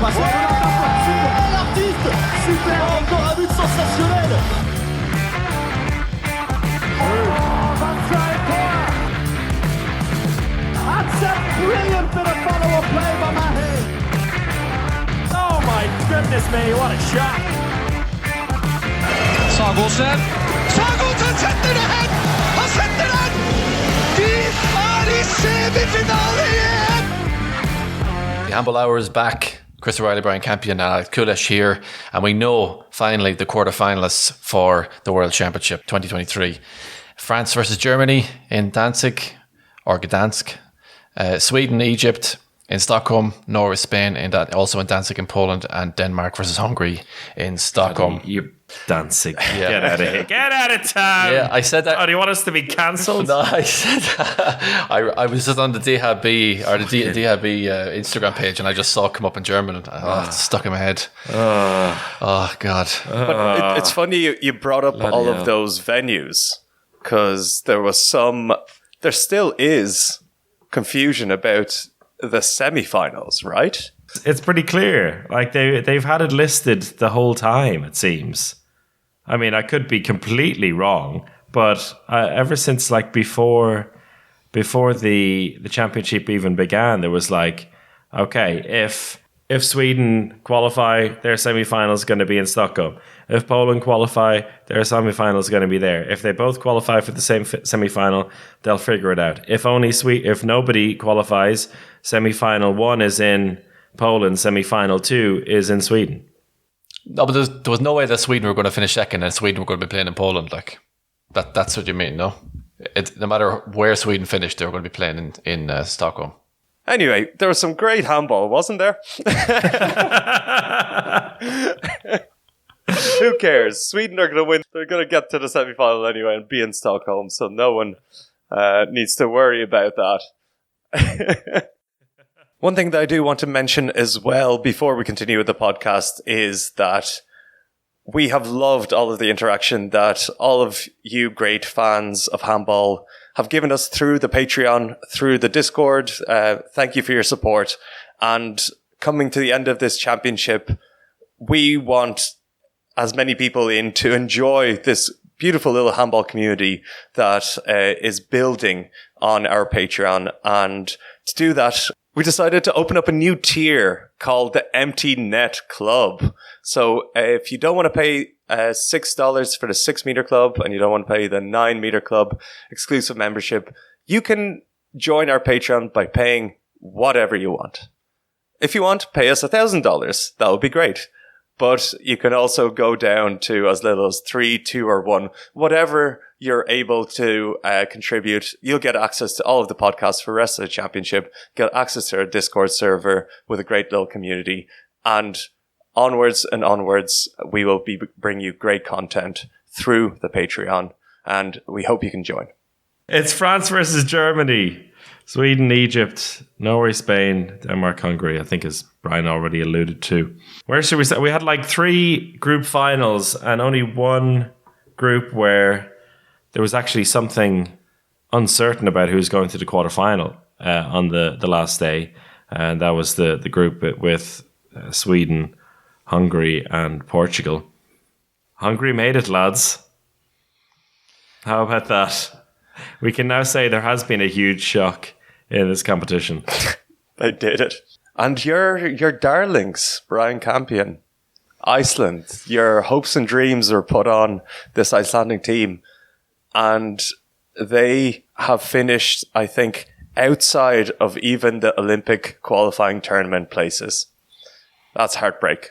passe super, l'artiste, super, encore un but sensationnel. That's a brilliant bit of follow-up play by Mahe. Oh my goodness me, what a shot. Sagosen setter det hen! Han setter den! De i semifinale igjen! The handball hour is back. Chris O'Reilly, Brian Campion, and Alex Kulesh here, and we know finally the quarterfinalists for the World Championship 2023. France versus Germany in Danzig or Gdansk, Sweden, Egypt in Stockholm, Norway, Spain, also in Danzig in Poland, and Denmark versus Hungary in Stockholm. You Danzig. Yeah. Get out of here. Get out of town. Yeah, I said that. Oh, do you want us to be cancelled? No, I said I was just on the DHB or the DHB Instagram page, and I just saw it come up in German, and it's stuck in my head. Oh God! But it's funny you brought up all of those venues, because there still is confusion about the semi-finals, right? It's pretty clear. Like they've had it listed the whole time, it seems. I mean, I could be completely wrong, but ever since like before the championship even began, there was like, okay, if Sweden qualify, their semi-final is going to be in Stockholm. If Poland qualify, their semi-final is going to be there. If they both qualify for the same semi-final, they'll figure it out. If nobody qualifies, semi-final 1 is in Poland, semi-final 2 is in Sweden. No, but there was no way that Sweden were going to finish second and Sweden were going to be playing in Poland. Like that's what you mean, no? No matter where Sweden finished, they were going to be playing in Stockholm. Anyway, there was some great handball, wasn't there? Who cares? Sweden are going to win. They're going to get to the semi-final anyway and be in Stockholm, so no one needs to worry about that. One thing that I do want to mention as well before we continue with the podcast is that we have loved all of the interaction that all of you great fans of handball have given us through the Patreon, through the Discord. Thank you for your support. And coming to the end of this championship, we want as many people in to enjoy this beautiful little handball community that is building on our Patreon. And to do that, we decided to open up a new tier called the Empty Net Club. So if you don't want to pay $6 for the 6 meter club and you don't want to pay the 9 meter club exclusive membership, you can join our Patreon by paying whatever you want. If you want, pay us $1,000. That would be great. But you can also go down to as little as 3, 2, or 1. Whatever you're able to contribute, you'll get access to all of the podcasts for the rest of the championship, get access to our Discord server with a great little community, and onwards and onwards, we will be bringing you great content through the Patreon, and we hope you can join. It's France versus Germany. Sweden, Egypt, Norway, Spain, Denmark, Hungary, I think, as Brian already alluded to. Where should we start? We had like 3 group finals and only one group where there was actually something uncertain about who's going to the quarterfinal on the last day. And that was the group with Sweden, Hungary, and Portugal. Hungary made it, lads. How about that? We can now say there has been a huge shock in this competition. They did it. And your darlings, Brian Campion, Iceland, your hopes and dreams are put on this Icelandic team. And they have finished, I think, outside of even the Olympic qualifying tournament places. That's heartbreak.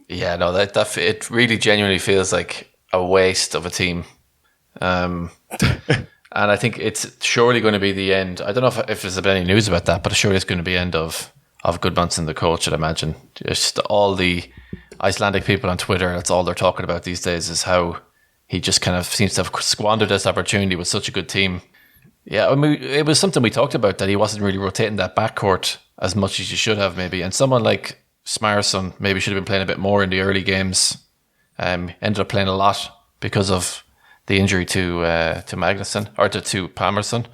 Yeah, no, that it really genuinely feels like a waste of a team. And I think it's surely going to be the end. I don't know if there's been any news about that, but surely it's going to be the end of Gudmundsson, the coach, I'd imagine. Just all the Icelandic people on Twitter, that's all they're talking about these days, is how he just kind of seems to have squandered this opportunity with such a good team. Yeah, I mean, it was something we talked about, that he wasn't really rotating that backcourt as much as he should have, maybe. And someone like Smarsson maybe should have been playing a bit more in the early games. Ended up playing a lot because of the injury to Magnusson, or to Palmerson.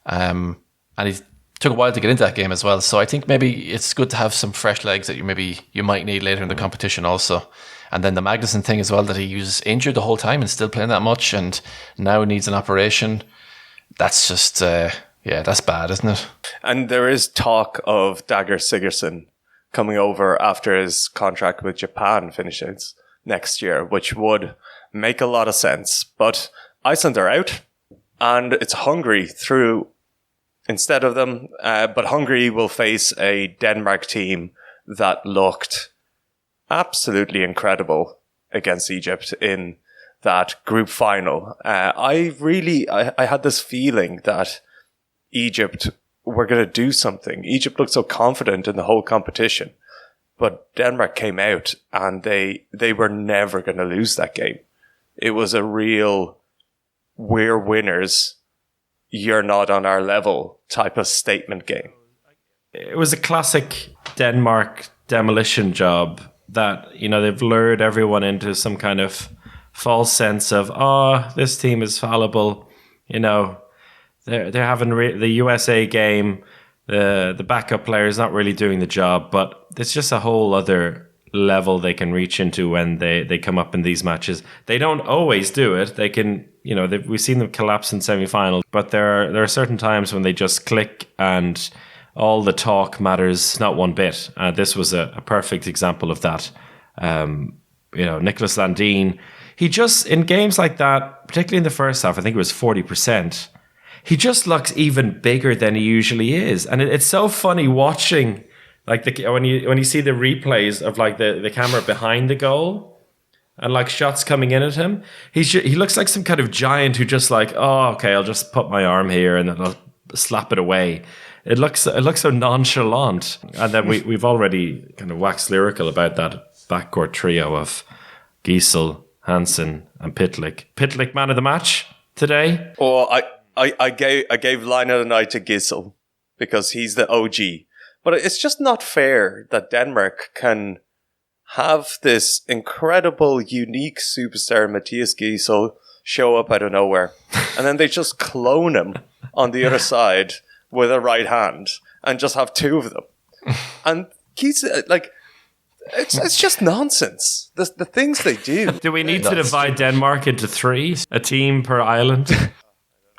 And he took a while to get into that game as well. So I think maybe it's good to have some fresh legs that you might need later in the competition also. And then the Magnussen thing as well, that he was injured the whole time and still playing that much and now needs an operation. That's just, that's bad, isn't it? And there is talk of Dagger Sigurdsson coming over after his contract with Japan finishes next year, which would make a lot of sense. But Iceland are out, and it's Hungary through instead of them. But Hungary will face a Denmark team that looked absolutely incredible against Egypt in that group final. I had this feeling that Egypt were going to do something. Egypt looked so confident in the whole competition, but Denmark came out and they were never going to lose that game. It was a real, we're winners, you're not on our level type of statement game. It was a classic Denmark demolition job that, they've lured everyone into some kind of false sense of, this team is fallible. They're having the USA game. The backup player is not really doing the job, but it's just a whole other level they can reach into when they come up in these matches. They don't always do it. They can, we've seen them collapse in semi-finals, but there are certain times when they just click and all the talk matters not one bit. This was a perfect example of that. Nicholas Landin, he just, in games like that, particularly in the first half, I think it was 40%, he just looks even bigger than he usually is. And it's so funny watching, like, when you see the replays of, like, the camera behind the goal and, like, shots coming in at him. He looks like some kind of giant who just, like, okay, I'll just put my arm here and then I'll slap it away. It looks so nonchalant. And then we've already kind of waxed lyrical about that backcourt trio of Giesel, Hansen, and Pitlick. Pitlick, man of the match today. Oh, I gave line of the night to Giesel because he's the OG. But it's just not fair that Denmark can have this incredible, unique superstar, Matthias Giesel, show up out of nowhere. And then they just clone him on the other side with a right hand and just have two of them. And Giesel, like, it's just nonsense. The things they do. Do we need to divide Denmark into three? A team per island?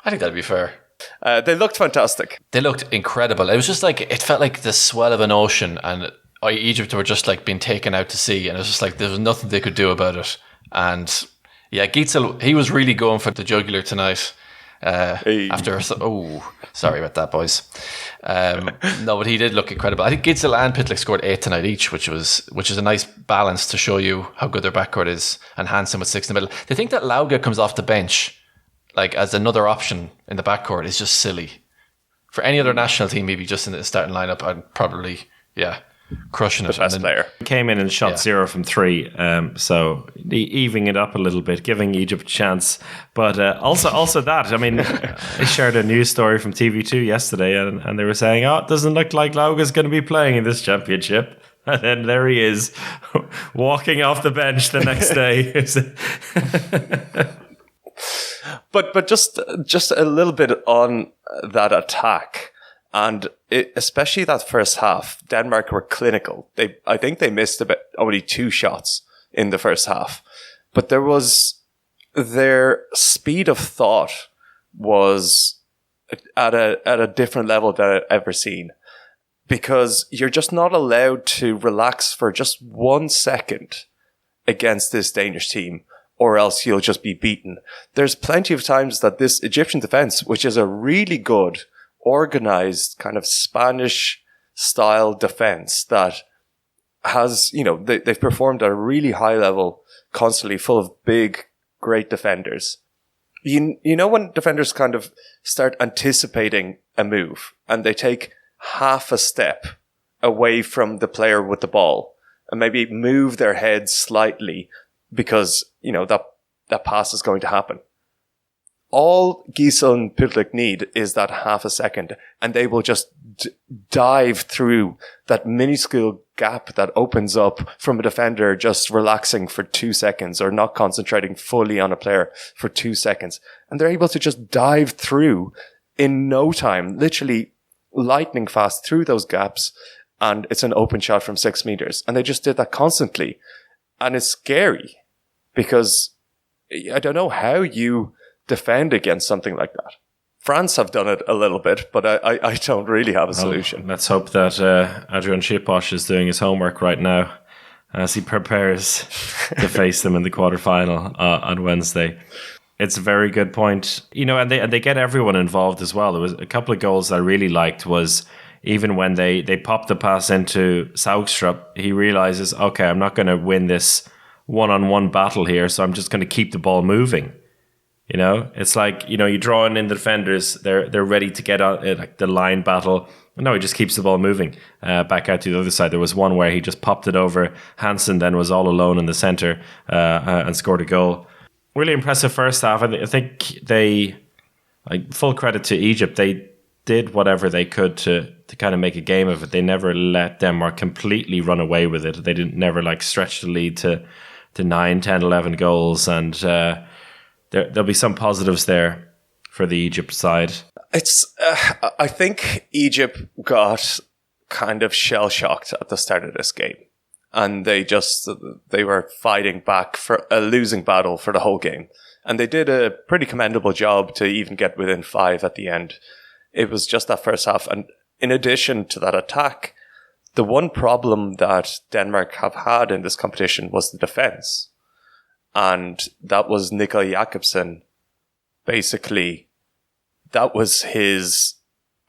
I think that'd be fair. They looked fantastic. They looked incredible. It was just like, it felt like the swell of an ocean, and Egypt were just like being taken out to sea, and it was just like there was nothing they could do about it. And yeah, Giesel, he was really going for the jugular tonight. Sorry about that, boys. No, but he did look incredible. I think Giesel and Pitlick scored 8 tonight each, which is a nice balance to show you how good their backcourt is. And Hansen with 6 in the middle. They think that Lauga comes off the bench, like, as another option in the backcourt is just silly. For any other national team, maybe just in the starting lineup, I'd probably, crushing it. The best player. Came in and shot 0 from 3, so evening it up a little bit, giving Egypt a chance. But also that, I mean, I shared a news story from TV2 yesterday, and they were saying, it doesn't look like Lauga's going to be playing in this championship. And then there he is, walking off the bench the next day. But just a little bit on that attack, and especially that first half, Denmark were clinical. I think they missed only 2 shots in the first half, but their speed of thought was at a different level than I've ever seen, because you're just not allowed to relax for just 1 second against this Danish team, or else you'll just be beaten. There's plenty of times that this Egyptian defense, which is a really good, organized kind of Spanish style defense that has, they've performed at a really high level, constantly full of big, great defenders. You know when defenders kind of start anticipating a move and they take half a step away from the player with the ball and maybe move their head slightly because, that pass is going to happen. All Giesel and Pitlick need is that half a second, and they will just dive through that minuscule gap that opens up from a defender just relaxing for 2 seconds or not concentrating fully on a player for 2 seconds. And they're able to just dive through in no time, literally lightning fast through those gaps, and it's an open shot from 6 meters. And they just did that constantly. And it's scary because I don't know how you defend against something like that. France have done it a little bit, but I don't really have a solution. Let's hope that Adrian Shiposh is doing his homework right now as he prepares to face them in the quarterfinal on Wednesday. It's a very good point. And they get everyone involved as well. There was a couple of goals I really liked was even when they popped the pass into Saugstrup, he realizes, okay, I'm not going to win this one-on-one battle here, so I'm just going to keep the ball moving. It's like, you draw in the defenders, they're ready to get on like the line battle. No, he just keeps the ball moving back out to the other side. There was one where he just popped it over. Hansen then was all alone in the centre and scored a goal. Really impressive first half. I think they, full credit to Egypt, they did whatever they could to kind of make a game of it. They never let Denmark completely run away with it. They didn't never stretch the lead to 9, 10, 11 goals, and there'll be some positives there for the Egypt side. It's I think Egypt got kind of shell-shocked at the start of this game. And they were fighting back for a losing battle for the whole game. And they did a pretty commendable job to even get within 5 at the end. It was just that first half. And in addition to that attack, the one problem that Denmark have had in this competition was the defense. And that was Nikolaj Jakobsen. Basically, that was his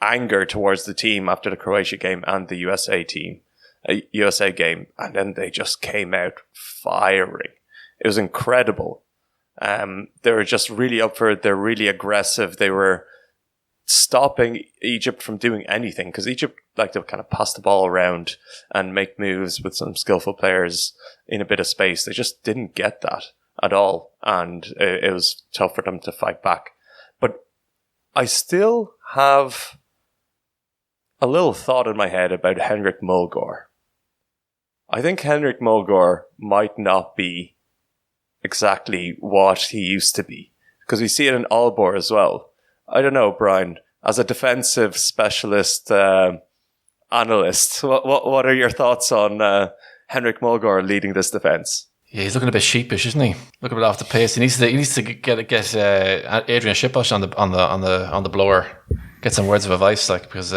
anger towards the team after the Croatia game and the USA game. And then they just came out firing. It was incredible. They were just really up for it. They're really aggressive. They were stopping Egypt from doing anything because Egypt like to kind of pass the ball around and make moves with some skillful players in a bit of space. They just didn't get that at all, and it was tough for them to fight back. But I still have a little thought in my head about Henrik Mulgaard. I think Henrik Mulgaard might not be exactly what he used to be, because we see it in Aalborg as well. I don't know, Brian, as a defensive specialist analyst, what are your thoughts on Henrik Mulgaard leading this defense? Yeah, he's looking a bit sheepish, isn't he? Looking a bit off the pace. He needs to get Adrian Shiposh on the blower, get some words of advice, because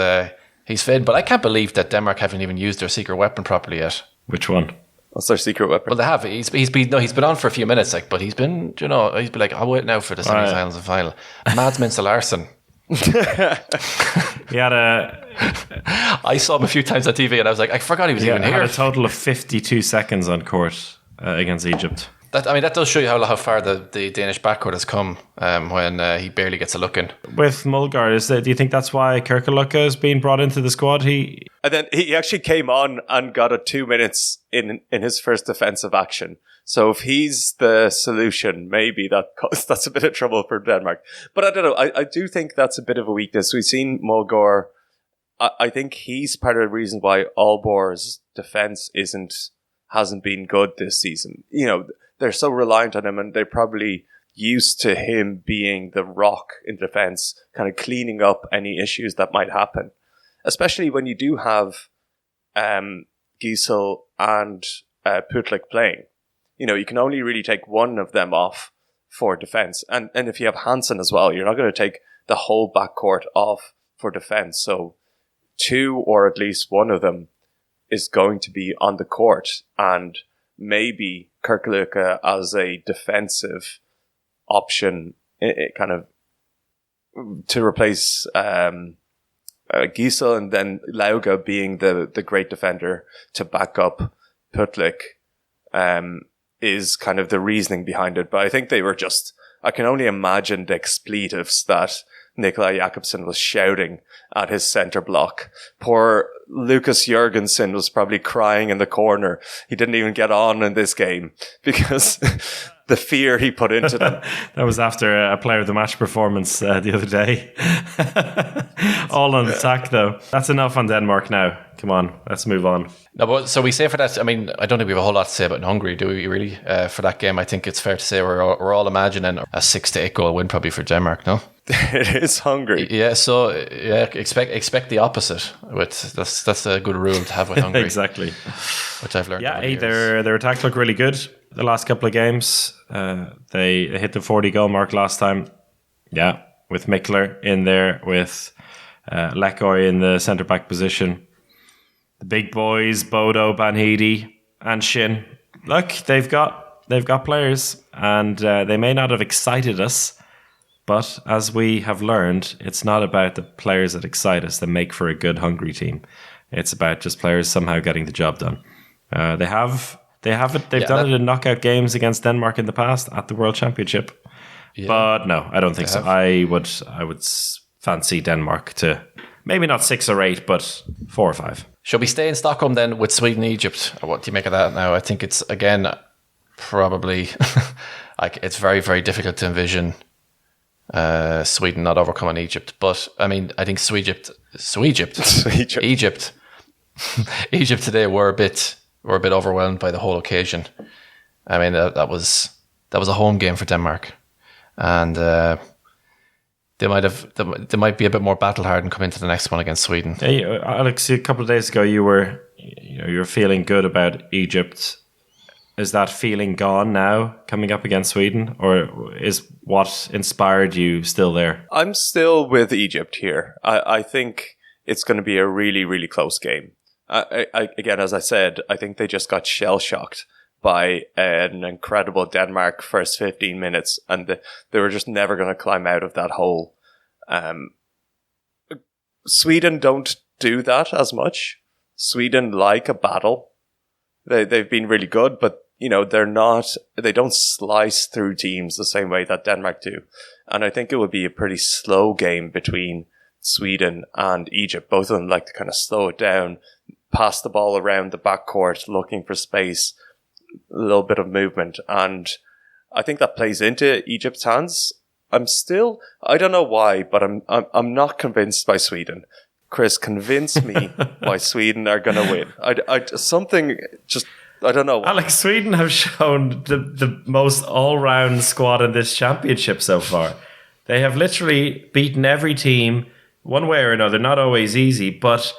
he's fading. But I can't believe that Denmark haven't even used their secret weapon properly yet. Which one? What's their secret weapon? Well, they have. He's been on for a few minutes, but he's been like, I'll wait now for the semi-finals and final. Mads Minster Larsen. He had I saw him a few times on TV, and I was like, I forgot he was even here. He had a total of 52 seconds on court against Egypt. That does show you how far the Danish backcourt has come when he barely gets a look in. With Mulgaard, do you think that's why Kirkuluka is being brought into the squad? And then he actually came on and got a 2 minutes in his first defensive action. So if he's the solution, maybe that's a bit of trouble for Denmark. But I don't know. I do think that's a bit of a weakness. We've seen Mulgaard. I think he's part of the reason why Aalborg's defense hasn't been good this season. They're so reliant on him, and they're probably used to him being the rock in defense, kind of cleaning up any issues that might happen. Especially when you do have Giesel and Putlik playing. You can only really take one of them off for defense. And if you have Hansen as well, you're not going to take the whole backcourt off for defense. So 2 or at least one of them is going to be on the court, and maybe Kirkuluka as a defensive option, kind of to replace Giesel, and then Lauga being the great defender to back up Putlik, is kind of the reasoning behind it. But I think they were I can only imagine the expletives that Nikolaj Jakobsen was shouting at his centre block. Poor Lucas Jørgensen was probably crying in the corner. He didn't even get on in this game because the fear he put into them. That was after a player of the match performance the other day. All on attack, though. That's enough on Denmark now. Come on, let's move on. No, but so we say for that. I mean, I don't think we have a whole lot to say about Hungary, do we? Really, for that game, I think it's fair to say we're all imagining a 6-8 goal win probably for Denmark. No. It is hungry. Yeah, so expect the opposite. That's a good rule to have with Hungary. Exactly. Which I've learned. Yeah, over the years. their attack looked really good the last couple of games. They hit the 40 goal mark last time. Yeah, with Mikler in there, with Lekoy in the centre back position. The big boys, Bodo, Banhidi, and Shin. Look, they've got players, and they may not have excited us, but as we have learned, it's not about the players that excite us that make for a good Hungary team. It's about just players somehow getting the job done. They've done it in knockout games against Denmark in the past at the World Championship. Yeah. But no, I don't think so. I would fancy Denmark to maybe not 6 or 8, but 4 or 5. Shall we stay in Stockholm then with Sweden, Egypt? What do you make of that now? I think it's again probably like it's very, very difficult to envision Sweden not overcoming Egypt. But I mean, I think Egypt today were a bit overwhelmed by the whole occasion. I mean, that was a home game for Denmark, and they might be a bit more battle hardened come into the next one against Sweden. Hey, Alex, a couple of days ago you were feeling good about Egypt. Is that feeling gone now coming up against Sweden, or is what inspired you still there? I'm still with Egypt here. I think it's going to be a really, really close game. Again, as I said, I think they just got shell-shocked by an incredible Denmark first 15 minutes, and they were just never going to climb out of that hole. Sweden don't do that as much. Sweden like a battle. They've been really good, but they don't slice through teams the same way that Denmark do. And I think it would be a pretty slow game between Sweden and Egypt. Both of them like to kind of slow it down, pass the ball around the backcourt, looking for space, a little bit of movement. And I think that plays into Egypt's hands. I don't know why, but I'm not convinced by Sweden. Chris, convince me why Sweden are going to win. I don't know. Alex, Sweden have shown the most all-round squad in this championship so far. They have literally beaten every team one way or another, not always easy, but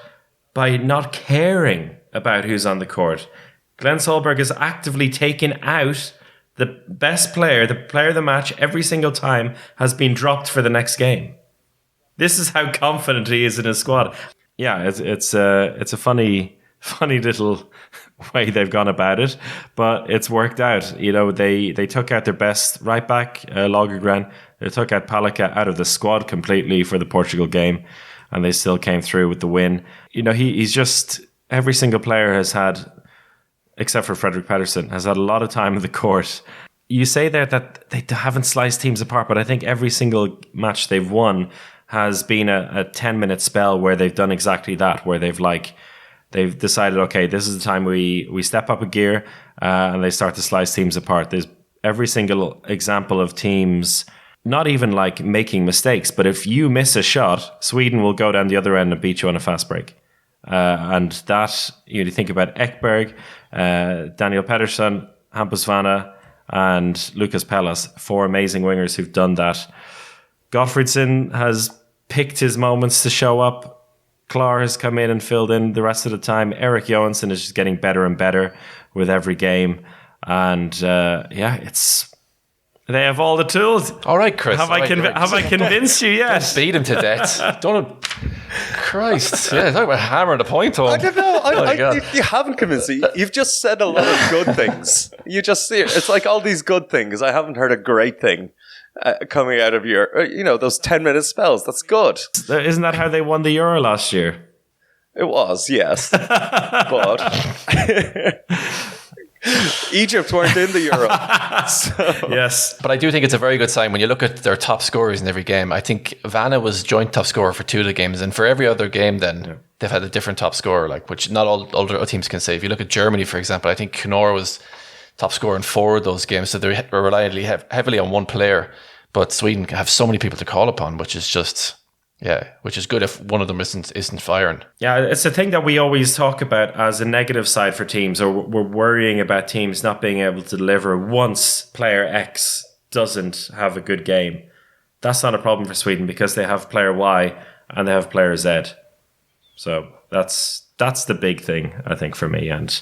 by not caring about who's on the court. Glenn Solberg has actively taken out the best player, the player of the match every single time has been dropped for the next game. This is how confident he is in his squad. Yeah, it's a funny little way they've gone about it, but it's worked out. They took out their best right back, Lagergren. They took out Palika out of the squad completely for the Portugal game, and they still came through with the win. He's just, every single player has had, except for Frederick Pedersen, has had a lot of time in the court. You say there that they haven't sliced teams apart, but I think every single match they've won has been a 10-minute spell where they've done exactly that, where they've decided, okay, this is the time we step up a gear, and they start to slice teams apart. There's every single example of teams not even like making mistakes, but if you miss a shot, Sweden will go down the other end and beat you on a fast break. And that, you think about Ekberg, Daniel Pedersen, Hampus Vanna, and Lucas Pellas, 4 amazing wingers who've done that. Gottfriedson has picked his moments to show up. Klar has come in and filled in the rest of the time. Erik Johansson is just getting better and better with every game. And they have all the tools. All right, Chris. Have I convinced you yet? Don't beat him to death. Don't. Christ. Yeah, talk about hammering the point home. I don't know. You haven't convinced me. You've just said a lot of good things. It's like all these good things. I haven't heard a great thing coming out of your, those 10-minute spells. That's good. Isn't that how they won the Euro last year? It was, yes. But Egypt weren't in the Euro. Yes. But I do think it's a very good sign when you look at their top scorers in every game. I think Vanna was joint top scorer for 2 of the games, and for every other game then they've had a different top scorer, which not all other teams can say. If you look at Germany, for example, I think Knorr was top scorer in 4 of those games, so they're relying heavily on one player. But Sweden have so many people to call upon, which is just... Yeah, which is good if one of them isn't firing. Yeah, it's a thing that we always talk about as a negative side for teams, or we're worrying about teams not being able to deliver once player X doesn't have a good game. that's not a problem for Sweden because they have player Y and they have player Z. So that's the big thing, I think, for me. And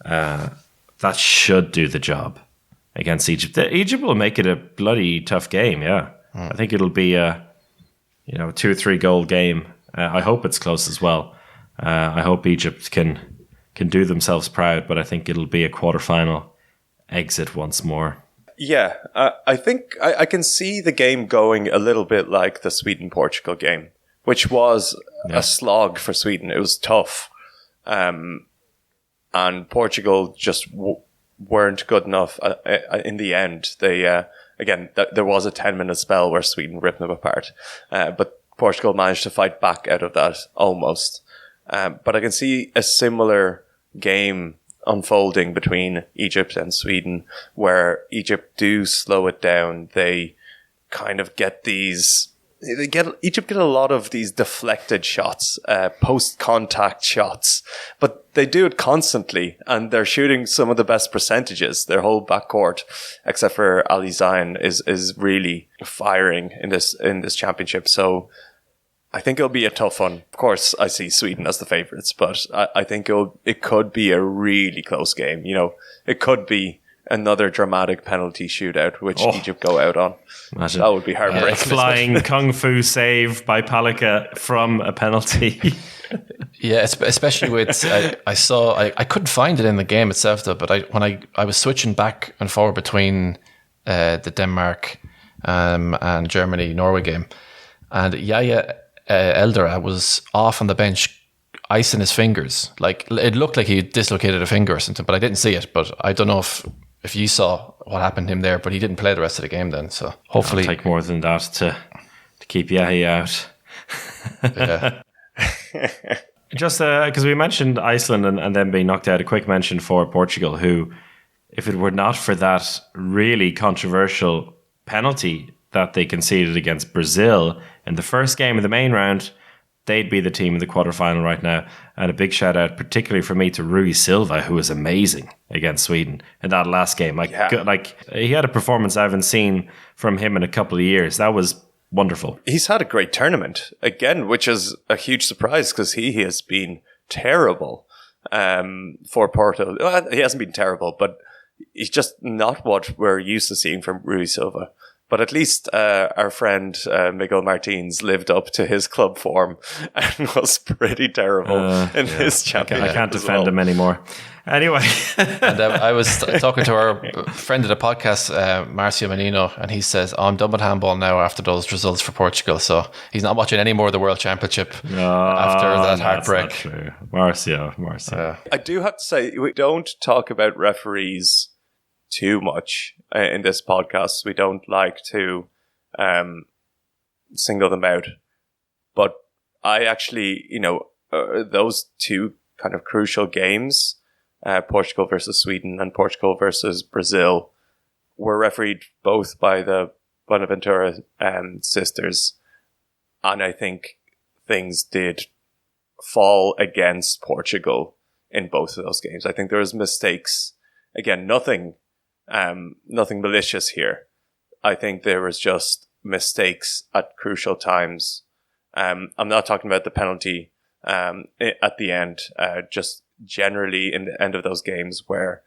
that should do the job against Egypt. Egypt will make it a bloody tough game, yeah. I think it'll be a 2 or 3 goal game. I hope it's close as well. I hope Egypt can do themselves proud, but I think it'll be a quarterfinal exit once more. Yeah, I think I can see the game going a little bit like the Sweden-Portugal game, which was a slog for Sweden. It was tough. And Portugal just weren't good enough in the end. They, again, there was a 10-minute spell where Sweden ripped them apart. But Portugal managed to fight back out of that almost. But I can see a similar game unfolding between Egypt and Sweden, where Egypt do slow it down. They kind of get Egypt get a lot of these deflected shots, post-contact shots, but they do it constantly, and they're shooting some of the best percentages. Their whole backcourt, except for Ali Zayn, is really firing in this championship. So I think it'll be a tough one. Of course, I see Sweden as the favourites, but I think it could be a really close game. It could be another dramatic penalty shootout, which Egypt go out on. Imagine. That would be heartbreaking. Flying kung fu save by Palika from a penalty. Yeah, especially with I couldn't find it in the game itself though, but when I was switching back and forward between the Denmark and Germany Norway game, and Yaya Eldera was off on the bench icing his fingers. Like, it looked like he dislocated a finger or something, but I didn't see it. But I don't know if you saw what happened to him there, but he didn't play the rest of the game then. So hopefully it'll take more than that to keep Yahi out. Yeah. Just because we mentioned Iceland and then being knocked out, a quick mention for Portugal, who, if it were not for that really controversial penalty that they conceded against Brazil in the first game of the main round, they'd be the team in the quarterfinal right now. And a big shout out, particularly for me, to Rui Silva, who was amazing against Sweden in that last game. Like he had a performance I haven't seen from him in a couple of years. That was wonderful. He's had a great tournament again, which is a huge surprise because he has been terrible for Porto. Well, he hasn't been terrible, but he's just not what we're used to seeing from Rui Silva. But at least our friend Miguel Martins lived up to his club form and was pretty terrible in this championship. I can't defend him anymore. Anyway. And I was talking to our friend of the podcast, Marcio Menino, and he says, I'm done with handball now after those results for Portugal. So he's not watching any more of the World Championship after that heartbreak. That's not true. Marcio. I do have to say, we don't talk about referees too much in this podcast. We don't like to single them out, but I actually, those two kind of crucial games, Portugal versus Sweden and Portugal versus Brazil, were refereed both by the Bonaventura sisters, and I think things did fall against Portugal in both of those games. I think there was mistakes. Again, nothing malicious here. I think there was just mistakes at crucial times. I'm not talking about the penalty at the end, just generally in the end of those games where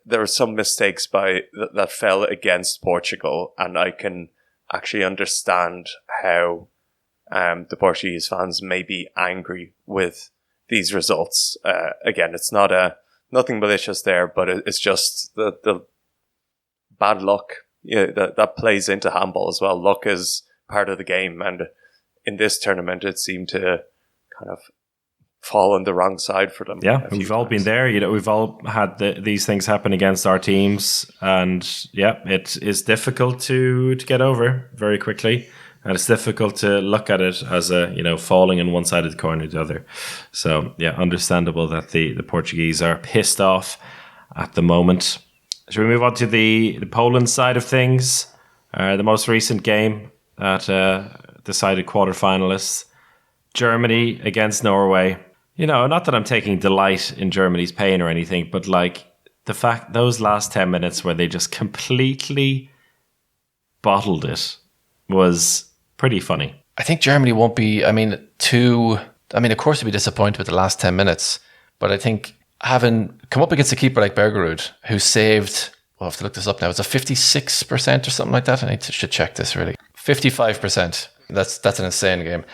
there were some mistakes that fell against Portugal, and I can actually understand how the Portuguese fans may be angry with these results. Again, it's not nothing malicious there, but it's just the bad luck that plays into handball as well. Luck is part of the game, and in this tournament it seemed to kind of fall on the wrong side for them. Yeah, we've all been there. We've all had these things happen against our teams, and it is difficult to get over very quickly, and it's difficult to look at it as falling on one side of the coin or the other. So understandable that the Portuguese are pissed off at the moment. Should we move on to the Poland side of things? The most recent game that decided quarterfinalists. Germany against Norway. Not that I'm taking delight in Germany's pain or anything, but like the fact those last 10 minutes where they just completely bottled it was pretty funny. I think Germany won't be, of course, they'll be disappointed with the last 10 minutes, but I think having come up against a keeper like Bergerud, who saved, well, I have to look this up now, it's a 56% or something like that. Should check this really. 55%. That's an insane game.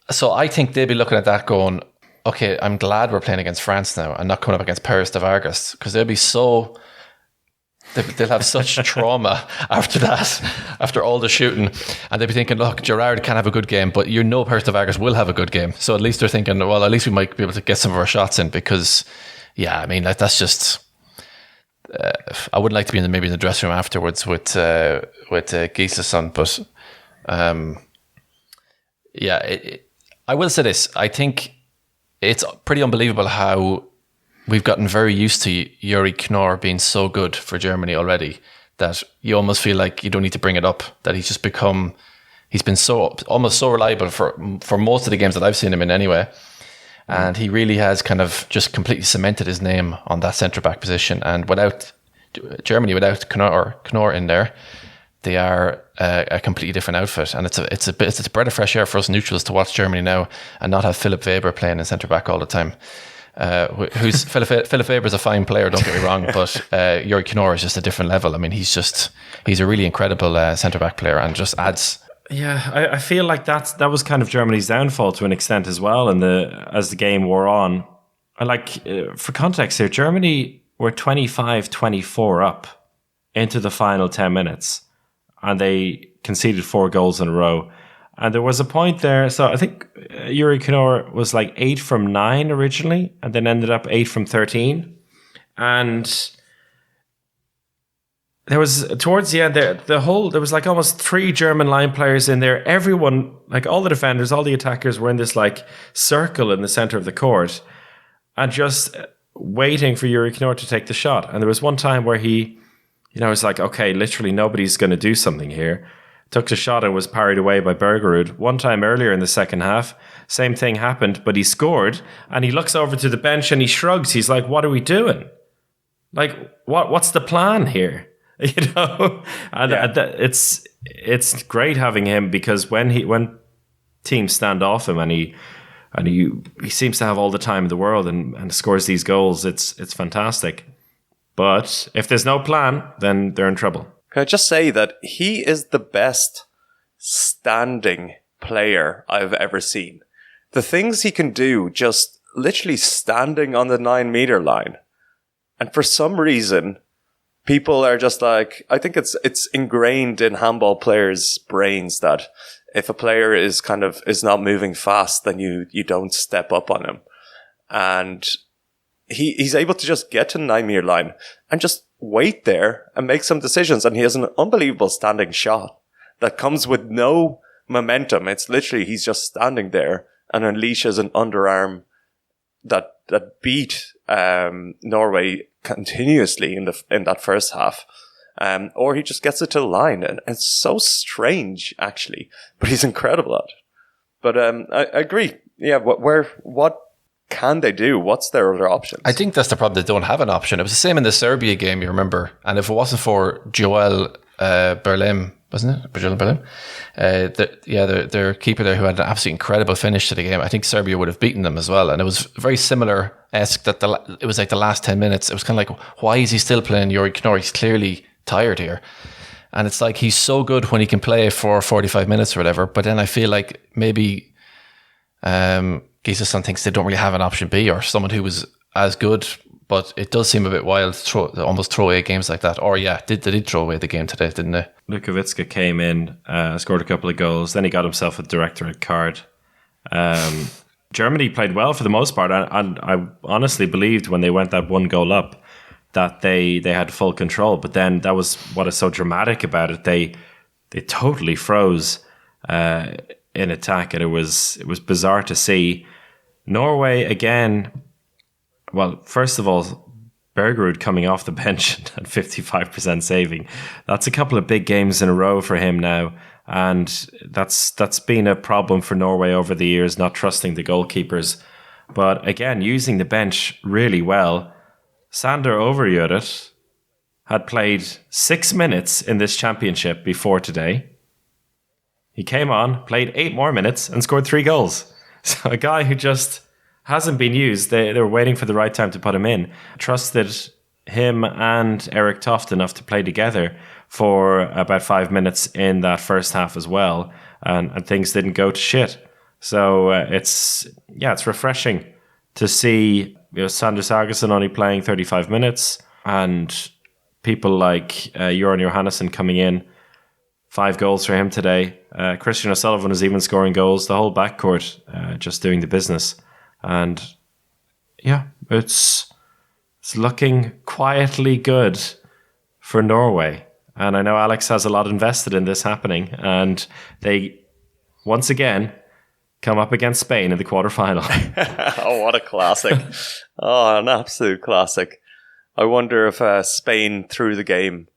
So I think they'll be looking at that going, okay, I'm glad we're playing against France now and not coming up against Paris de Vargas, because they'll have such trauma after that, after all the shooting, and they'll be thinking, look, Gerrard can have a good game, but Paris de Vargas will have a good game. So at least they're thinking, well, at least we might be able to get some of our shots in, because, that's just... I wouldn't like to be maybe in the dressing room afterwards with Gislason, but I will say this. I think it's pretty unbelievable how we've gotten very used to Yuri Knorr being so good for Germany already that you almost feel like you don't need to bring it up, that he's been almost so reliable for most of the games that I've seen him in anyway. And he really has kind of just completely cemented his name on that centre-back position. And without Germany, without Knorr in there, they are a completely different outfit. And it's a breath of fresh air for us neutrals to watch Germany now and not have Philipp Weber playing in centre-back all the time. Philipp Weber is a fine player, don't get me wrong, but Yuri Knorr is just a different level. I mean, he's a really incredible centre-back player and just adds... Yeah, I feel like that was kind of Germany's downfall to an extent as well. And as the game wore on, for context here, Germany were 25-24 up into the final 10 minutes, and they conceded 4 goals in a row. And there was a point there. So I think Yuri Knorr was like 8 from 9 originally, and then ended up 8 from 13. And there was, towards the end there, there was like almost 3 German line players in there. Everyone, like all the defenders, all the attackers were in this like circle in the center of the court and just waiting for Yuri Knorr to take the shot. And there was one time where he, was like, okay, literally nobody's going to do something here. Took the shot and was parried away by Bergerud. One time earlier in the second half, same thing happened, but he scored and he looks over to the bench and he shrugs. He's like, what are we doing? Like, what's the plan here? And it's great having him, because when teams stand off him and he seems to have all the time in the world and scores these goals, it's fantastic. But if there's no plan, then they're in trouble. Can I just say that he is the best standing player I've ever seen. The things he can do just literally standing on the 9-meter line. And for some reason, people are just like, I think it's ingrained in handball players' brains that if a player is not moving fast, then you don't step up on him. And he's able to just get to the 9-meter line and just wait there and make some decisions. And he has an unbelievable standing shot that comes with no momentum. It's literally, he's just standing there and unleashes an underarm that beat Norway continuously in that first half. Or he just gets it to the line. And it's so strange, actually. But he's incredible at it. But I agree. Yeah, what can they do? What's their other options? I think that's the problem. They don't have an option. It was the same in the Serbia game, you remember. And if it wasn't for Joel Berlim, wasn't it? Joel Berlim? Their keeper there, who had an absolutely incredible finish to the game. I think Serbia would have beaten them as well. And it was very similar-esque that it was like the last 10 minutes. It was kind of like, why is he still playing Yuri Knorr? He's clearly tired here. And it's like, he's so good when he can play for 45 minutes or whatever. But then I feel like maybe Gislason thinks they don't really have an option B or someone who was as good, but it does seem a bit wild to almost throw away games like that. Or they did throw away the game today, didn't they? Lukowicka came in, scored a couple of goals, then he got himself a direct red card. Germany played well for the most part, and I honestly believed when they went that 1 goal up that they had full control. But then that was what is so dramatic about it. They totally froze in attack, and it was bizarre to see. Norway again. Well, first of all, Bergerud coming off the bench at 55% saving. That's a couple of big games in a row for him now, and that's been a problem for Norway over the years, not trusting the goalkeepers. But again, using the bench really well. Sander Overjøret had played 6 minutes in this championship before today. He came on, played 8 more minutes, and scored 3 goals. So a guy who just hasn't been used. They were waiting for the right time to put him in. Trusted him and Eric Toft enough to play together for about 5 minutes in that first half as well, and things didn't go to shit. So it's refreshing to see Sander Sargesson only playing 35 minutes and people like Joran Johannesson coming in. 5 goals for him today. Christian O'Sullivan is even scoring goals. The whole backcourt just doing the business. And yeah, it's looking quietly good for Norway. And I know Alex has a lot invested in this happening. And they, once again, come up against Spain in the quarterfinal. Oh, what a classic. Oh, an absolute classic. I wonder if Spain threw the game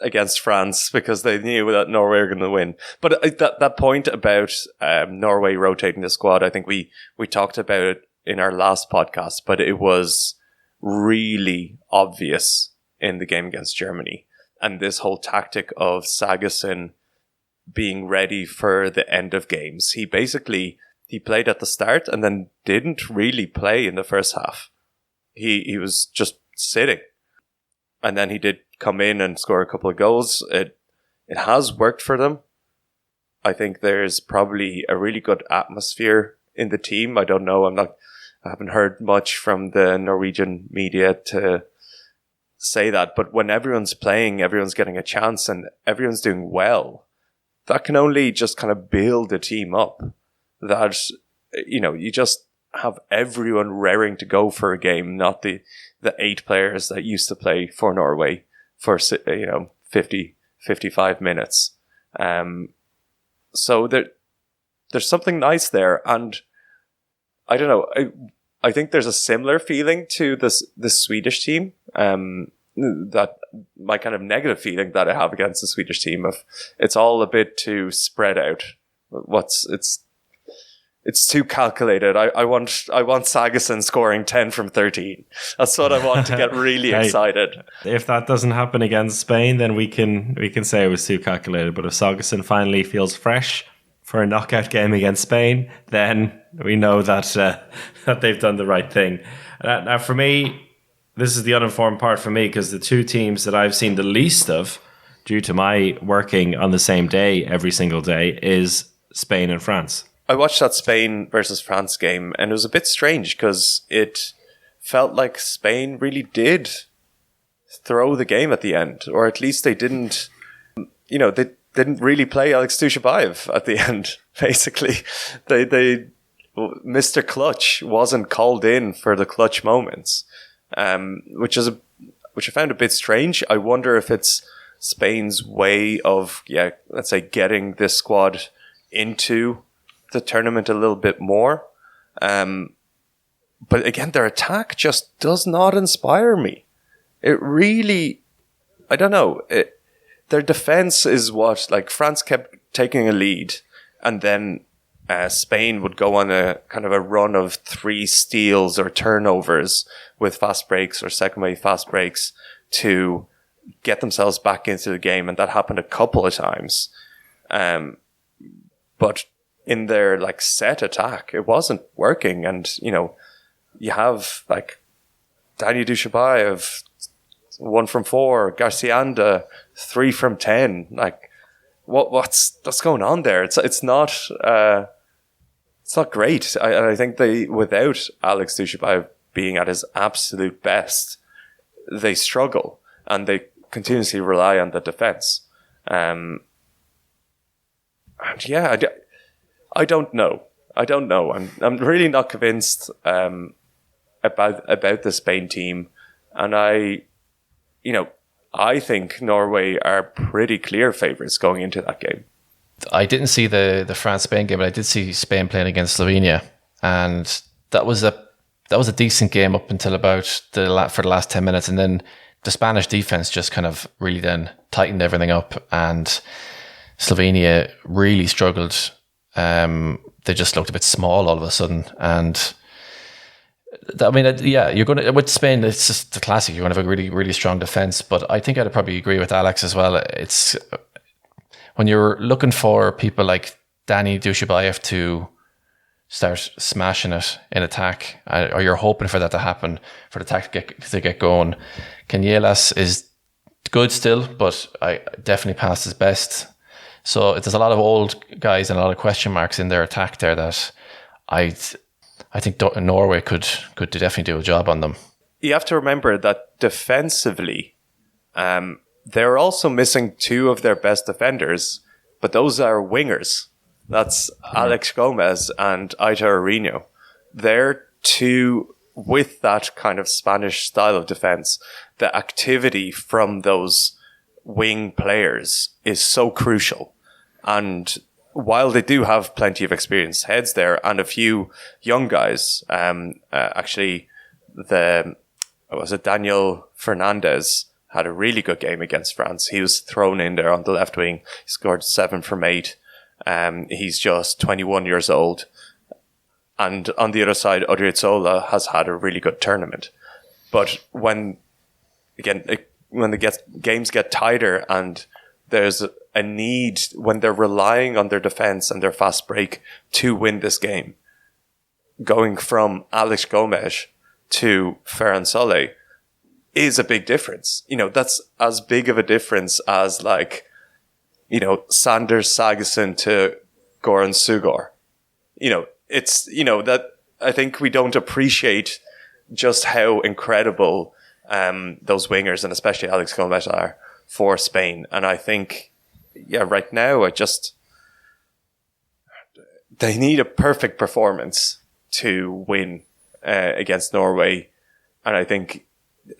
against France because they knew that Norway were going to win. But that point about Norway rotating the squad, I think we talked about it in our last podcast, but it was really obvious in the game against Germany. And this whole tactic of Sargesson being ready for the end of games. He played at the start and then didn't really play in the first half. He was just sitting. And then he did come in and score a couple of goals. It has worked for them. I think there's probably a really good atmosphere in the team. I don't know. I haven't heard much from the Norwegian media to say that. But when everyone's playing, everyone's getting a chance and everyone's doing well, that can only just kind of build a team up. That, you just have everyone raring to go for a game, not the 8 players that used to play for Norway for 50, 55 minutes. So there's something nice there, and I don't know. I think there's a similar feeling to this Swedish team. That my kind of negative feeling that I have against the Swedish team of it's all a bit too spread out. It's too calculated. I want Sargesson scoring 10 from 13. That's what I want to get really excited. If that doesn't happen against Spain, then we can say it was too calculated. But if Sargesson finally feels fresh for a knockout game against Spain, then we know that they've done the right thing. Now, for me, this is the uninformed part for me because the 2 teams that I've seen the least of, due to my working on the same day every single day, is Spain and France. I watched that Spain versus France game and it was a bit strange because it felt like Spain really did throw the game at the end, or at least they didn't, they didn't really play Alex Dushabayev at the end, basically. Mr. Clutch wasn't called in for the clutch moments, which I found a bit strange. I wonder if it's Spain's way of, let's say, getting this squad into the tournament a little bit more. But again, their attack just does not inspire me. It really, I don't know. Their defense is what, like, France kept taking a lead and then Spain would go on a kind of a run of 3 steals or turnovers with fast breaks or second wave fast breaks to get themselves back into the game. And that happened a couple of times. But in their like set attack, it wasn't working. And, you have like Daniel Dushabayev 1 from 4, Garcianda 3 from 10. Like, what's going on there? It's not great. I think without Alex Dushabayev being at his absolute best, they struggle and they continuously rely on the defense. And yeah, I don't know. I'm really not convinced about the Spain team, and I think Norway are pretty clear favourites going into that game. I didn't see the France-Spain game, but I did see Spain playing against Slovenia, and that was a decent game up until about for the last 10 minutes, and then the Spanish defense just kind of really then tightened everything up, and Slovenia really struggled. They just looked a bit small all of a sudden, and you're going to, with Spain, it's just the classic. You're going to have a really, really strong defense, but I think I'd probably agree with Alex as well. when you're looking for people like Danny Dushabayev to start smashing it in attack, or you're hoping for that to happen, for the attack to get going, Canellas is good still, but I definitely past his best. So there's a lot of old guys and a lot of question marks in their attack there that I think Norway could definitely do a job on them. You have to remember that defensively, they're also missing two of their best defenders, but those are wingers. That's Alex Gomez and Aitor Arino. They're two with that kind of Spanish style of defense. The activity from those wing players is so crucial. And while they do have plenty of experienced heads there and a few young guys, actually, Daniel Fernandez had a really good game against France. He was thrown in there on the left wing. He scored 7 from 8. He's just 21 years old. And on the other side, Odriozola has had a really good tournament. But when the games get tighter and there's a need, when they're relying on their defense and their fast break to win this game, going from Alex Gomez to Ferran Solé is a big difference. That's as big of a difference as Sanders Sagosen to Goran Sugor. It's, that I think we don't appreciate just how incredible those wingers, and especially Alex Gomez, are for Spain. And I think, right now, they need a perfect performance to win against Norway. And I think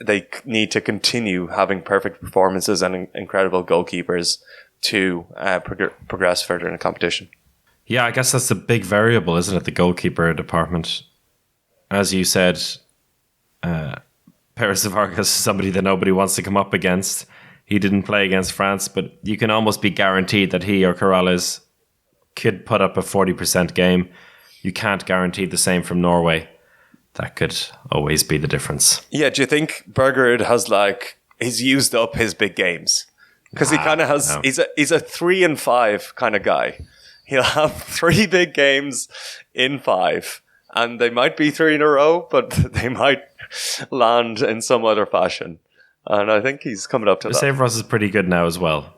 they need to continue having perfect performances and incredible goalkeepers to progress further in the competition. Yeah, I guess that's the big variable, isn't it? The goalkeeper department. As you said, Peres de Vargas is somebody that nobody wants to come up against. He didn't play against France, but you can almost be guaranteed that he or Corrales could put up a 40% game. You can't guarantee the same from Norway. That could always be the difference. Yeah, do you think Bergerud has he's used up his big games? Because he kind of has, no. He's a 3 and 5 kind of guy. He'll have 3 big games in 5, and they might be 3 in a row, but they might land in some other fashion. And I think he's coming up to that. Save Ross is pretty good now as well.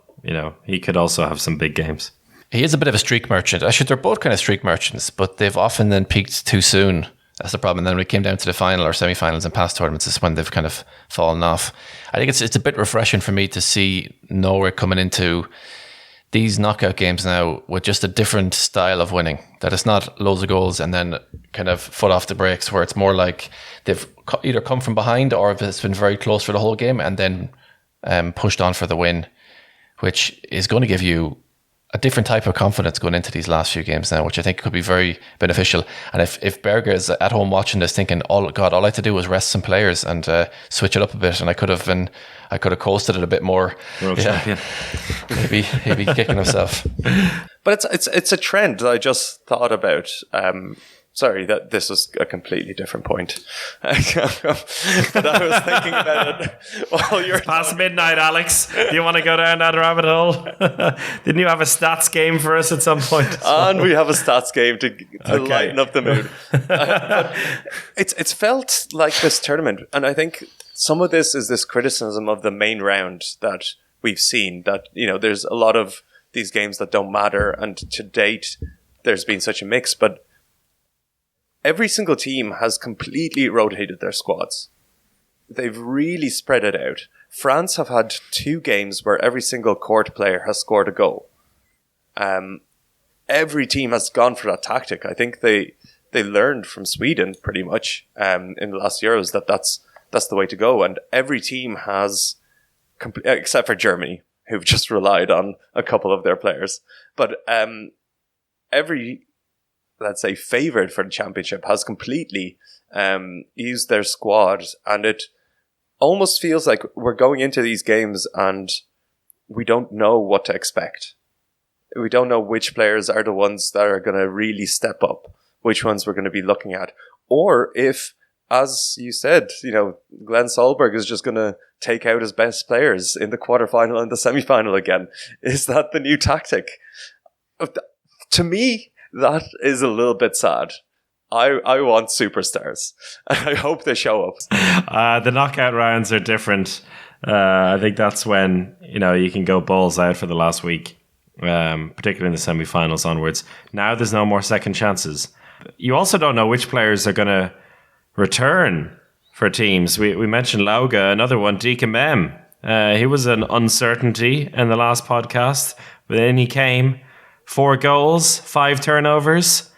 He could also have some big games. He is a bit of a streak merchant. Actually, they're both kind of streak merchants, but they've often then peaked too soon. That's the problem. And then when it came down to the final or semi-finals and past tournaments is when they've kind of fallen off. I think it's a bit refreshing for me to see Norway coming into these knockout games now with just a different style of winning. That it's not loads of goals and then kind of foot off the brakes, where it's more like they've either come from behind or it's been very close for the whole game and then pushed on for the win, which is going to give you a different type of confidence going into these last few games now, which I think could be very beneficial. And if Berger is at home watching this thinking, all I had to do was rest some players and switch it up a bit, and I could have coasted it a bit more. World champion. He'd be kicking himself. But it's a trend that I just thought about. Sorry, that this is a completely different point. But I was thinking about it while you're past midnight, Alex. Do you want to go down that rabbit hole? Didn't you have a stats game for us at some point? And we have a stats game to lighten up the mood. It's felt like this tournament, and I think some of this is this criticism of the main round that we've seen, that there's a lot of these games that don't matter, and to date there's been such a mix, but every single team has completely rotated their squads. They've really spread it out. France have had 2 games where every single court player has scored a goal. Every team has gone for that tactic. I think they learned from Sweden pretty much in the last Euros that that's the way to go. And every team has, except for Germany, who've just relied on a couple of their players. But every, let's say, favoured for the championship has completely used their squad, and it almost feels like we're going into these games and we don't know what to expect. We don't know which players are the ones that are going to really step up, which ones we're going to be looking at, or if, as you said, Glenn Solberg is just going to take out his best players in the quarterfinal and the semi-final again. Is that the new tactic? To me, that is a little bit sad. I want superstars, and I hope they show up. The knockout rounds are different. I think that's when you can go balls out for the last week, particularly in the semi-finals onwards. Now there's no more second chances. You also don't know which players are going to return for teams. We mentioned Lauga, another one, Deacon Mem. He was an uncertainty in the last podcast, but then he came, 4 goals, 5 turnovers.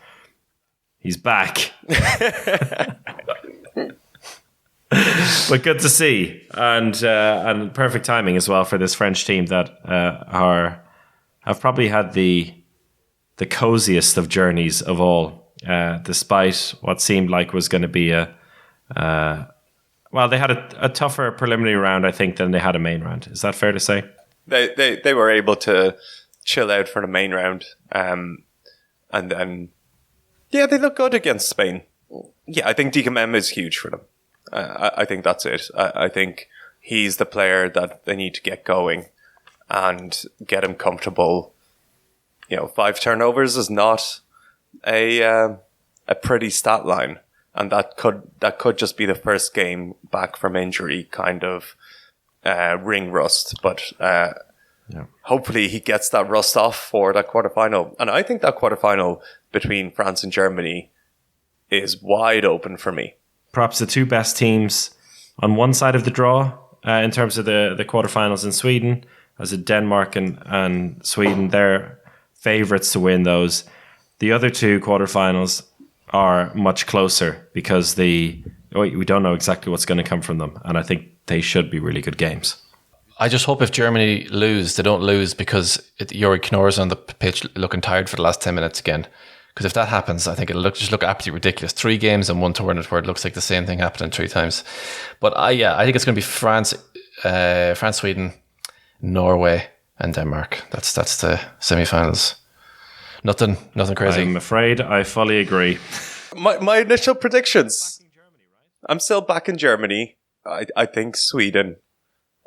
He's back. But good to see, and perfect timing as well for this French team that have probably had the coziest of journeys of all, despite what seemed like was going to be they had a tougher preliminary round, I think, than they had a main round. Is that fair to say? They were able to chill out for the main round, and then they look good against Spain. Yeah, I think Deacon Mem is huge for them. I think that's it. I think he's the player that they need to get going and get him comfortable. 5 turnovers is not a pretty stat line, and that could just be the first game back from injury, kind of ring rust. But hopefully he gets that rust off for that quarterfinal. And I think that quarterfinal between France and Germany is wide open for me. Perhaps the 2 best teams on one side of the draw in terms of the quarterfinals in Sweden, as a Denmark and Sweden, they're favourites to win those. The other 2 quarterfinals are much closer because we don't know exactly what's going to come from them, and I think they should be really good games. I just hope if Germany lose, they don't lose because Yuri Knorr's on the pitch looking tired for the last 10 minutes again. Because if that happens, I think it'll just look absolutely ridiculous. 3 games in one tournament where it looks like the same thing happening 3 times. But I think it's going to be France, Sweden, Norway, and Denmark. That's the semi-finals. Nothing crazy. I'm afraid I fully agree. My initial predictions. I'm still back in Germany. I think Sweden,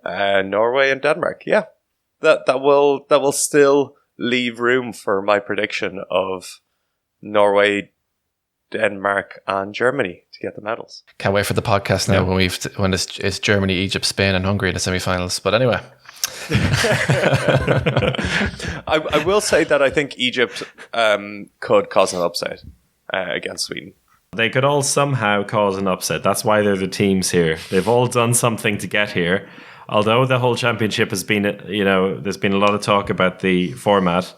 Norway, and Denmark. Yeah, that will still leave room for my prediction of Norway, Denmark, and Germany to get the medals. Can't wait for the podcast now when it's Germany, Egypt, Spain, and Hungary in the semi-finals. But anyway, I will say that I think Egypt could cause an upset against Sweden. They could all somehow cause an upset. That's why they're the teams here. They've all done something to get here. Although the whole championship has been, there's been a lot of talk about the format.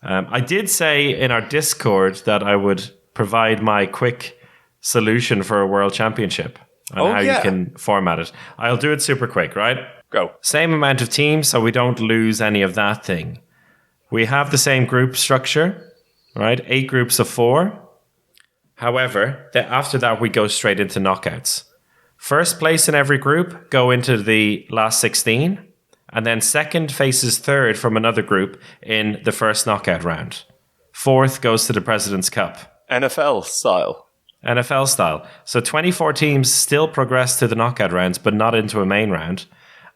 I did say in our Discord that I would provide my quick solution for a world championship and how you can format it. I'll do it super quick, right? Go. Same amount of teams, so we don't lose any of that thing. We have the same group structure, right? 8 groups of 4. However, after that, we go straight into knockouts. First place in every group go into the last 16. And then second faces third from another group in the first knockout round. Fourth goes to the President's Cup. NFL style. So 24 teams still progress to the knockout rounds, but not into a main round.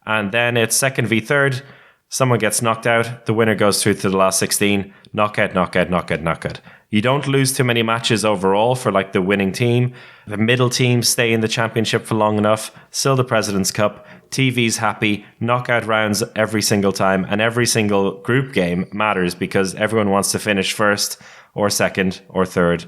And then it's second v third. Someone gets knocked out. The winner goes through to the last 16. Knockout. You don't lose too many matches overall for like the winning team. The middle teams stay in the championship for long enough. Still the President's Cup. TV's happy. Knockout rounds every single time. And every single group game matters because everyone wants to finish first or second or third.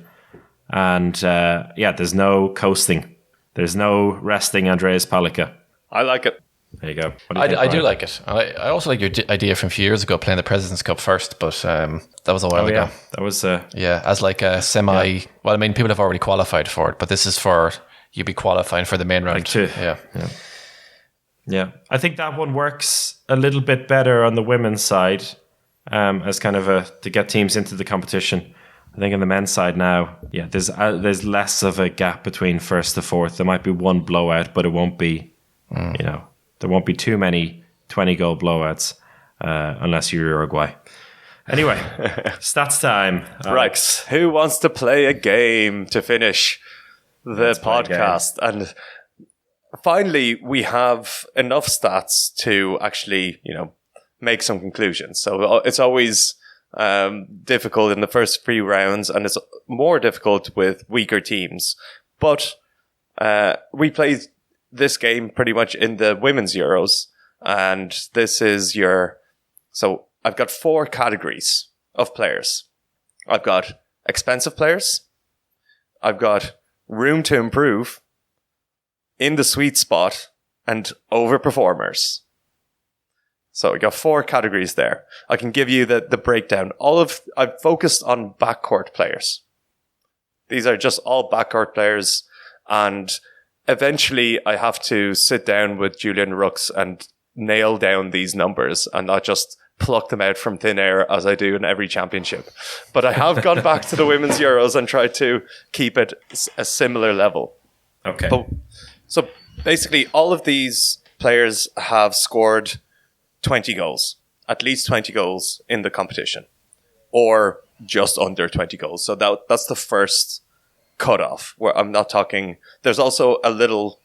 And there's no coasting. There's no resting Andreas Palika. I like it. There you go. I do like it. I also like your idea from a few years ago playing the President's Cup first, but that was a while ago. That was as like a semi. Yeah. Well, I mean, people have already qualified for it, but this is for you'd be qualifying for the main round. Yeah. I think that one works a little bit better on the women's side, as kind of to get teams into the competition. I think on the men's side now, there's less of a gap between first to fourth. There might be one blowout, but it won't be, there won't be too many 20-goal blowouts unless you're Uruguay. Anyway, stats time. Right. Who wants to play a game to finish the podcast? And finally, we have enough stats to actually, make some conclusions. So it's always difficult in the first 3 rounds, and it's more difficult with weaker teams. But we played this game pretty much in the Women's Euros, and this is So I've got 4 categories of players. I've got expensive players, I've got room to improve, in the sweet spot, and overperformers. So we got 4 categories there. I can give you the breakdown. I've focused on backcourt players. These are just all backcourt players, and eventually I have to sit down with Julian Rooks and nail down these numbers and not just pluck them out from thin air as I do in every championship. But I have gone back to the Women's Euros and tried to keep it a similar level. Okay. So basically all of these players have scored 20 goals, at least 20 goals in the competition, or just under 20 goals. So that's the first cutoff, where I'm not talking. There's also a little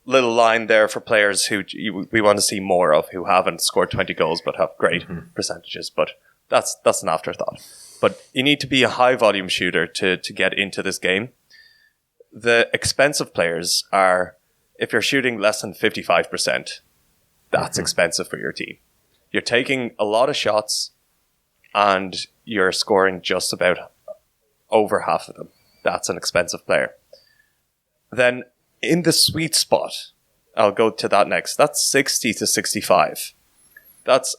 line there for players who we want to see more of, who haven't scored 20 goals but have great percentages. But that's an afterthought. But you need to be a high volume shooter to get into this game. The expensive players are, if you're shooting less than 55%, that's expensive for your team. You're taking a lot of shots and you're scoring just about over half of them. That's an expensive player. Then in the sweet spot, I'll go to that next. That's 60 to 65.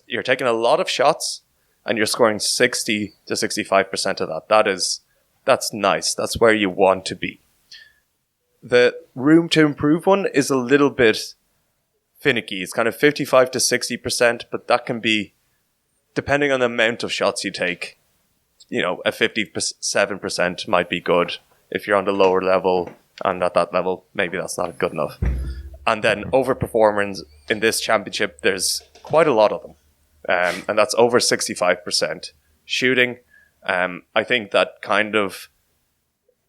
You're taking a lot of shots and you're scoring 60 to 65% of that. That's nice. That's where you want to be. The room to improve one is a little bit finicky. It's kind of 55 to 60%, but that can be, depending on the amount of shots you take, a 57% might be good. If you're on the lower level and at that level, maybe that's not good enough. And then overperformers in this championship, there's quite a lot of them. And that's over 65% shooting. I think that kind of,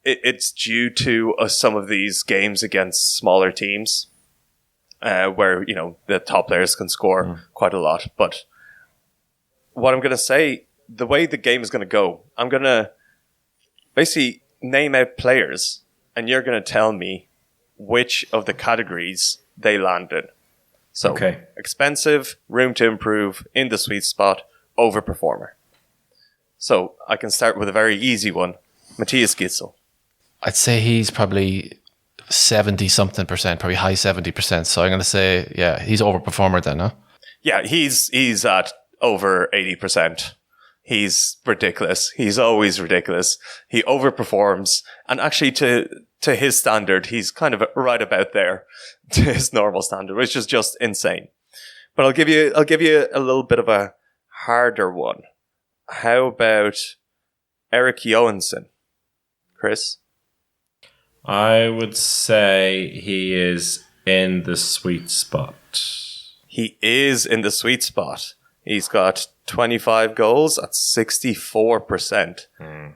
it's due to some of these games against smaller teams, where, the top players can score quite a lot. But what I'm going to say, the way the game is going to go, I'm going to basically name out players, and you're going to tell me which of the categories they land in. So, expensive, room to improve, in the sweet spot, overperformer. So, I can start with a very easy one. Matthias Gitzel. I'd say he's probably 70-something%, probably high 70%. So I'm going to say, he's overperformer then, huh? Yeah, he's at over 80%. He's ridiculous. He's always ridiculous. He overperforms, and actually to his standard, he's kind of right about there to his normal standard, which is just insane. But I'll give you a little bit of a harder one. How about Eric Johansson? Chris? I would say he is in the sweet spot. He is in the sweet spot. He's got 25 goals at 64%.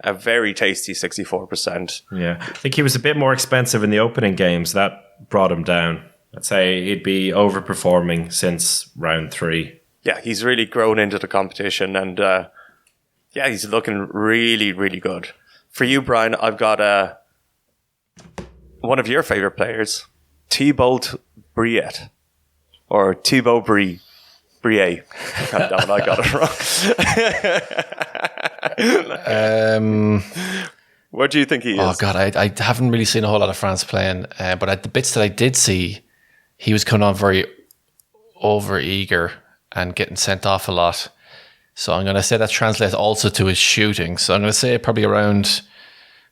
A very tasty 64%. Yeah. I think he was a bit more expensive in the opening games. That brought him down. I'd say he'd be overperforming since round 3. Yeah, he's really grown into the competition, and he's looking really, really good. For you, Brian, I've got one of your favorite players, Thibaut Briet, or Thibaut Brie. Brie. God damn it, I got it wrong. Where do you think he is? Oh, God, I haven't really seen a whole lot of France playing, but the bits that I did see, he was coming on very over-eager and getting sent off a lot. So I'm going to say that translates also to his shooting. So I'm going to say probably around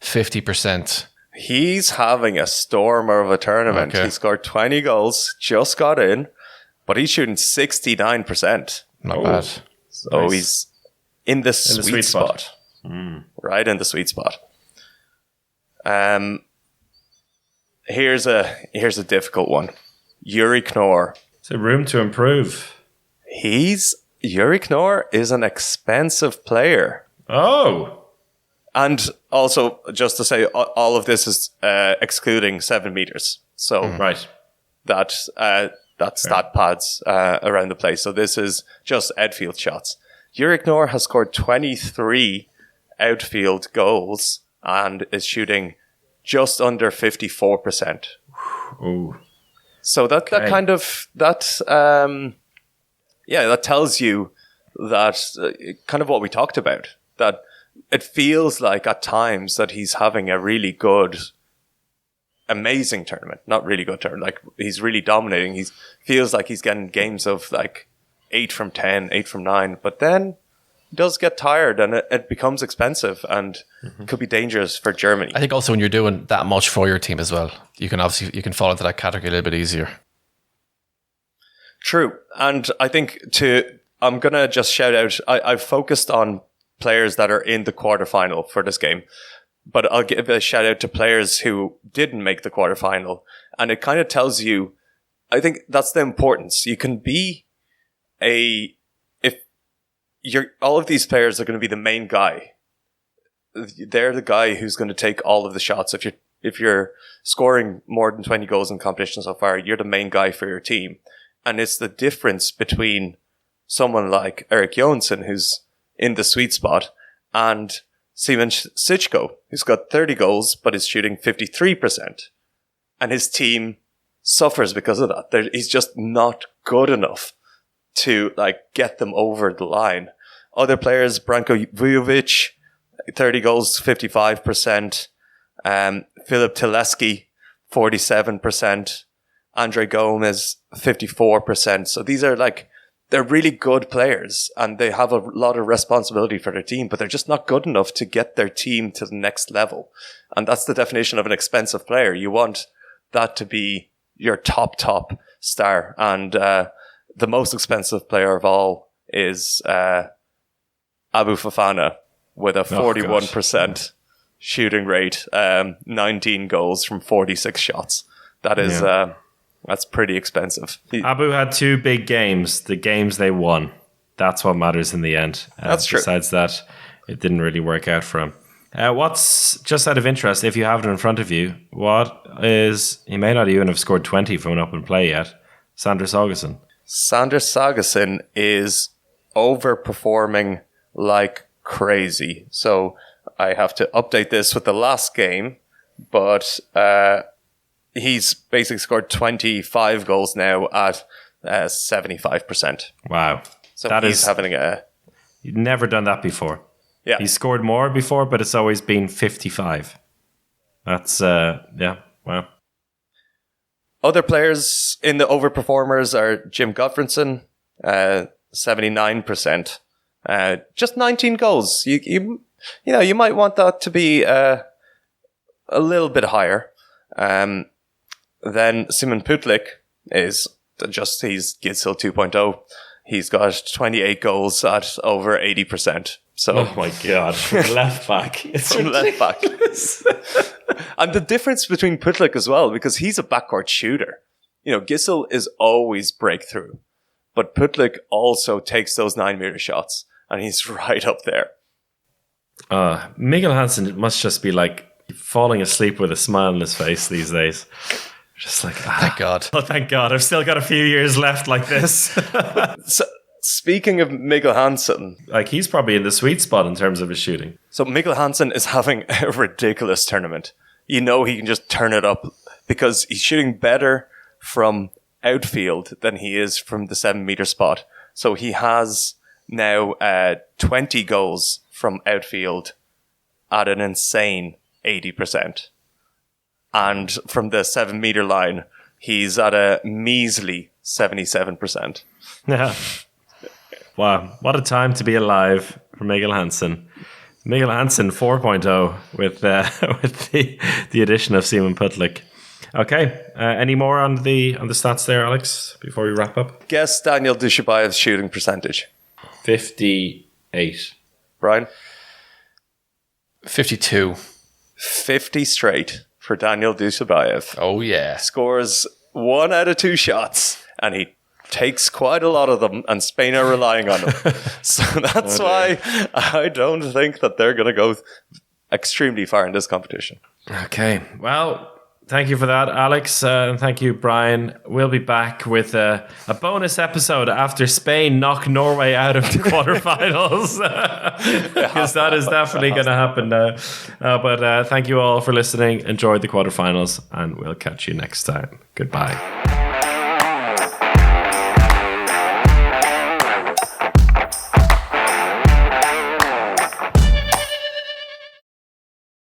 50%. He's having a stormer of a tournament. Okay. He scored 20 goals, just got in, but he's shooting 69%. Not bad. So Nice. he's in the sweet spot. Right in the sweet spot. Here's a difficult one. Yuri Knorr. It's a room to improve. Yuri Knorr is an expensive player. Oh. And also, just to say, all of this is excluding 7 meters. So Right. that's stat pads around the place. So this is just outfield shots. Jurek Noor has scored 23 outfield goals and is shooting just under 54%. Ooh. So that kind of that tells you that kind of what we talked about, that it feels like at times that he's having a really good, amazing tournament. Not really good tournament. Like he's really dominating. He feels like he's getting games of like 8 from 10, 8 from 9, but then he does get tired and it becomes expensive and could be dangerous for Germany. I think also when you're doing that much for your team as well, you can fall into that category a little bit easier. True. And I think I'm going to just shout out, I've focused on players that are in the quarterfinal for this game, but I'll give a shout out to players who didn't make the quarterfinal. And it kind of tells you, I think that's the importance. You can be all of these players are going to be the main guy. They're the guy who's going to take all of the shots. If you're scoring more than 20 goals in competition so far, you're the main guy for your team. And it's the difference between someone like Erik Johansson, who's in the sweet spot, and Simon Sichko, who's got 30 goals, but is shooting 53%. And his team suffers because of that. He's just not good enough to get them over the line. Other players, Branko Vujovic, 30 goals, 55%. Filip Teleski, 47%. Andre Gomez, 54%. So these are they're really good players and they have a lot of responsibility for their team, but they're just not good enough to get their team to the next level. And that's the definition of an expensive player. You want that to be your top star. And the most expensive player of all is Abu Fofana with a 41% shooting rate, 19 goals from 46 shots. That is... that's pretty expensive. Abu had 2 big games, the games they won. That's what matters in the end. That's true. Besides that, it didn't really work out for him. What's, just out of interest, if you have it in front of you, he may not even have scored 20 from an open play yet, Sanders Augustin. Sanders Augustin is overperforming like crazy. So I have to update this with the last game, but... he's basically scored 25 goals now at 75%. Wow. So he's having You've never done that before. Yeah. He's scored more before, but it's always been 55. That's, wow. Other players in the overperformers are Jim Gottfriedson, 79%. Just 19 goals. You might want that to be a little bit higher. Then Simon Putlik he's Gitzel 2.0. He's got 28 goals at over 80%. So, oh my God, from left back. It's from left back. And the difference between Putlik as well, because he's a backcourt shooter. Gitzel is always breakthrough, but Putlik also takes those 9-meter shots, and he's right up there. Miguel Hansen must just be falling asleep with a smile on his face these days. Just thank God. Oh, thank God. I've still got a few years left like this. So, speaking of Miguel Hansen... he's probably in the sweet spot in terms of his shooting. So Miguel Hansen is having a ridiculous tournament. He can just turn it up because he's shooting better from outfield than he is from the 7-meter spot. So he has now 20 goals from outfield at an insane 80%. And from the 7-meter line, he's at a measly 77%. Yeah. Wow. What a time to be alive for Miguel Hansen. Miguel Hansen 4.0 with the addition of Simon Putlik. Okay. Any more on the stats there, Alex, before we wrap up? Guess Daniel Dushabayev's shooting percentage. 58. Brian? 52. 50 straight for Daniel Dushabayev. Oh, yeah. Scores 1 out of 2 shots, and he takes quite a lot of them, and Spain are relying on him. So that's why I don't think that they're going to go extremely far in this competition. Okay, well, thank you for that, Alex, and thank you, Brian. We'll be back with a bonus episode after Spain knock Norway out of the quarterfinals, because that is definitely going to happen now. But thank you all for listening. Enjoy the quarterfinals, and we'll catch you next time. Goodbye.